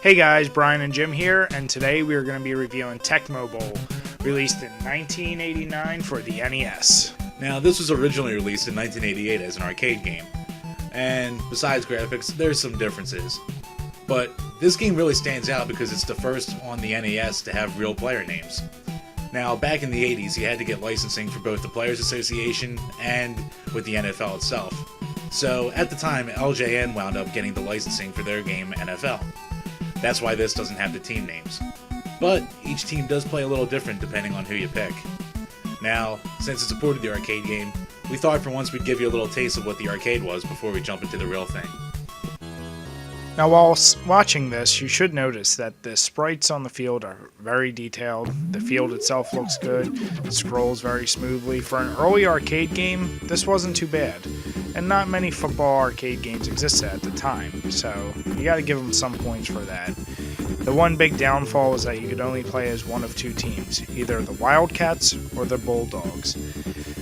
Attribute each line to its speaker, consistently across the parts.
Speaker 1: Hey guys, Brian and Jim here, and today we are going to be reviewing Tecmo Bowl, released in 1989 for the NES.
Speaker 2: Now, this was originally released in 1988 as an arcade game, and besides graphics, there's some differences. But this game really stands out because it's the first on the NES to have real player names. Now, back in the 80s, you had to get licensing for both the Players Association and with the NFL itself. So, at the time, LJN wound up getting the licensing for their game NFL. That's why this doesn't have the team names. But each team does play a little different depending on who you pick. Now, since it supported the arcade game, we thought for once we'd give you a little taste of what the arcade was before we jump into the real thing.
Speaker 1: Now, while watching this, you should notice that the sprites on the field are very detailed. The field itself looks good. It scrolls very smoothly. For an early arcade game, this wasn't too bad. And not many football arcade games existed at the time, so you gotta give them some points for that. The one big downfall is that you could only play as one of two teams, either the Wildcats or the Bulldogs.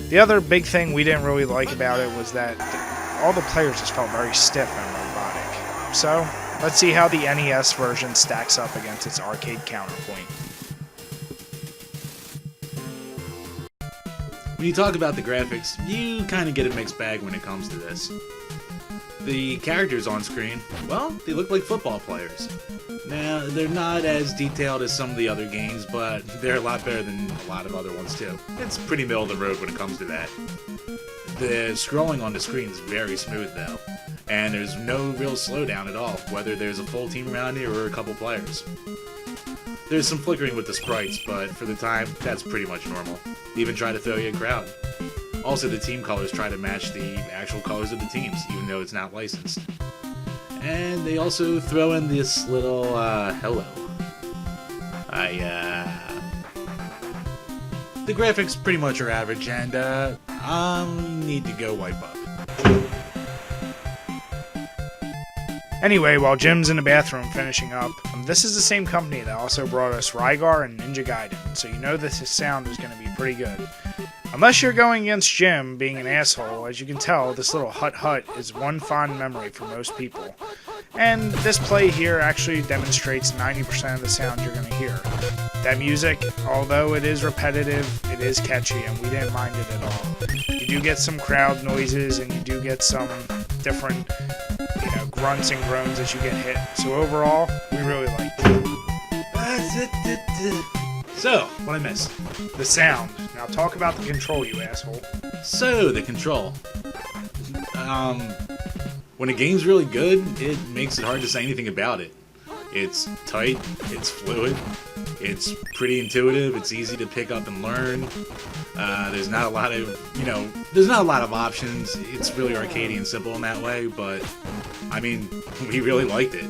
Speaker 1: The other big thing we didn't really like about it was that all the players just felt very stiff and robotic. So, let's see how the NES version stacks up against its arcade counterpoint.
Speaker 2: When you talk about the graphics, you kind of get a mixed bag when it comes to this. The characters on screen, well, they look like football players. Now, they're not as detailed as some of the other games, but they're a lot better than a lot of other ones too. It's pretty middle of the road when it comes to that. The scrolling on the screen is very smooth though, and there's no real slowdown at all, whether there's a full team around you or a couple players. There's some flickering with the sprites, but for the time, that's pretty much normal. They even try to throw you a crowd. Also, the team colors try to match the actual colors of the teams, even though it's not licensed. And they also throw in this little, hello. The graphics pretty much are average, and, need to go wipe up.
Speaker 1: Anyway, while Jim's in the bathroom finishing up, this is the same company that also brought us Rygar and Ninja Gaiden, so you know that his sound is going to be pretty good. Unless you're going against Jim being an asshole, as you can tell, this little hut is one fond memory for most people. And this play here actually demonstrates 90% of the sound you're going to hear. That music, although it is repetitive, it is catchy, and we didn't mind it at all. You do get some crowd noises, and you do get some different grunts and groans as you get hit. So overall, we really liked it.
Speaker 2: So, what I missed?
Speaker 1: The sound. Now talk about the control, you asshole.
Speaker 2: So, the control. When a game's really good, it makes it hard to say anything about it. It's tight, it's fluid, it's pretty intuitive, it's easy to pick up and learn. There's not a lot of options. It's really arcadey and simple in that way, but I mean, we really liked it.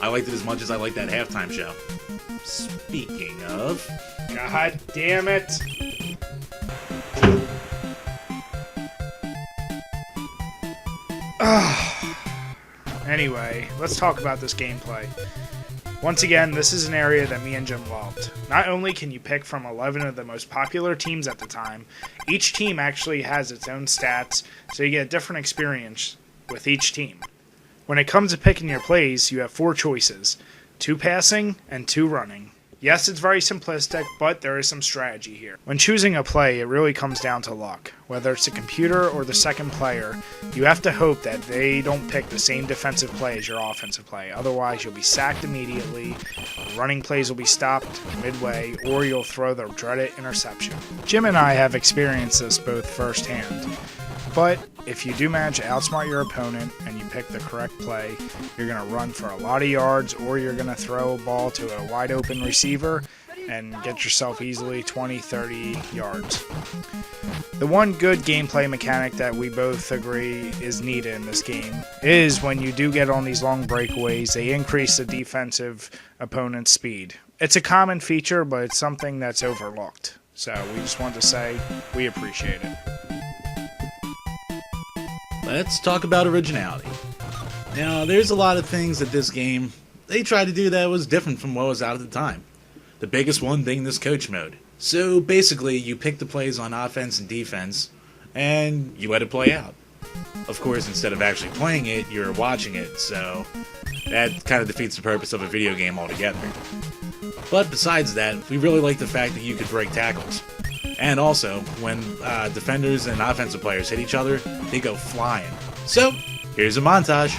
Speaker 2: I liked it as much as I liked that halftime show. Speaking of...
Speaker 1: God damn it! Anyway, let's talk about this gameplay. Once again, this is an area that me and Jim loved. Not only can you pick from 11 of the most popular teams at the time, each team actually has its own stats, so you get a different experience with each team. When it comes to picking your plays, you have 4 choices: 2 passing and 2 running. Yes, it's very simplistic, but there is some strategy here. When choosing a play, it really comes down to luck. Whether it's the computer or the second player, you have to hope that they don't pick the same defensive play as your offensive play. Otherwise, you'll be sacked immediately, running plays will be stopped midway, or you'll throw the dreaded interception. Jim and I have experienced this both firsthand. But if you do manage to outsmart your opponent and you pick the correct play, you're going to run for a lot of yards, or you're going to throw a ball to a wide open receiver and get yourself easily 20, 30 yards. The one good gameplay mechanic that we both agree is needed in this game is when you do get on these long breakaways, they increase the defensive opponent's speed. It's a common feature, but it's something that's overlooked. So we just want to say we appreciate it.
Speaker 2: Let's talk about originality. Now, there's a lot of things that this game, they tried to do that was different from what was out at the time. The biggest one being this coach mode. So basically, you pick the plays on offense and defense, and you let it play out. Of course, instead of actually playing it, you're watching it, so that kind of defeats the purpose of a video game altogether. But besides that, we really like the fact that you could break tackles. And also, when defenders and offensive players hit each other, they go flying. So, here's a montage.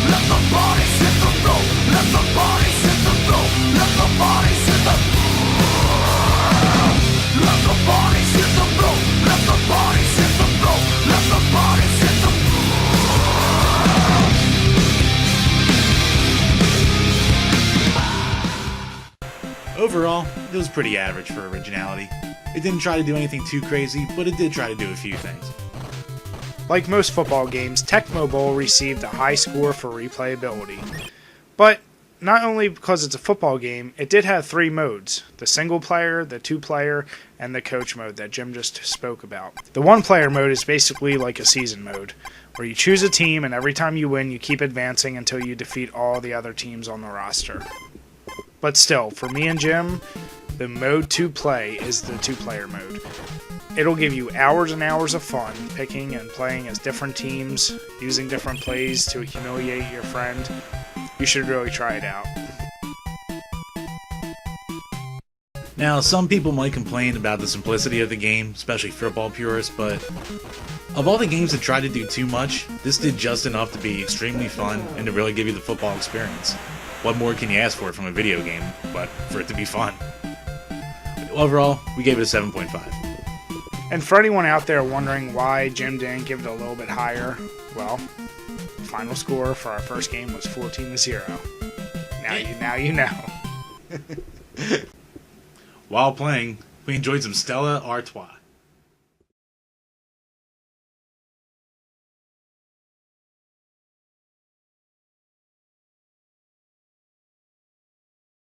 Speaker 3: Let the bodies hit the floor. Let the bodies hit the floor. Let the bodies hit the floor. Let the bodies hit the floor. Let the bodies hit the floor. Let the bodies hit the
Speaker 2: floor. Overall, it was pretty average for originality. It didn't try to do anything too crazy, but it did try to do a few things.
Speaker 1: Like most football games, Tecmo Bowl received a high score for replayability. But not only because it's a football game, it did have 3 modes: the single player, the 2-player, and the coach mode that Jim just spoke about. The 1-player mode is basically like a season mode, where you choose a team and every time you win you keep advancing until you defeat all the other teams on the roster. But still, for me and Jim, the mode 2 play is the 2-player mode. It'll give you hours and hours of fun picking and playing as different teams, using different plays to humiliate your friend. You should really try it out.
Speaker 2: Now, some people might complain about the simplicity of the game, especially football purists, but of all the games that try to do too much, this did just enough to be extremely fun and to really give you the football experience. What more can you ask for from a video game, but for it to be fun? Overall, we gave it a 7.5.
Speaker 1: And for anyone out there wondering why Jim didn't give it a little bit higher, well, the final score for our first game was 14-0. Now you know.
Speaker 2: While playing, we enjoyed some Stella Artois.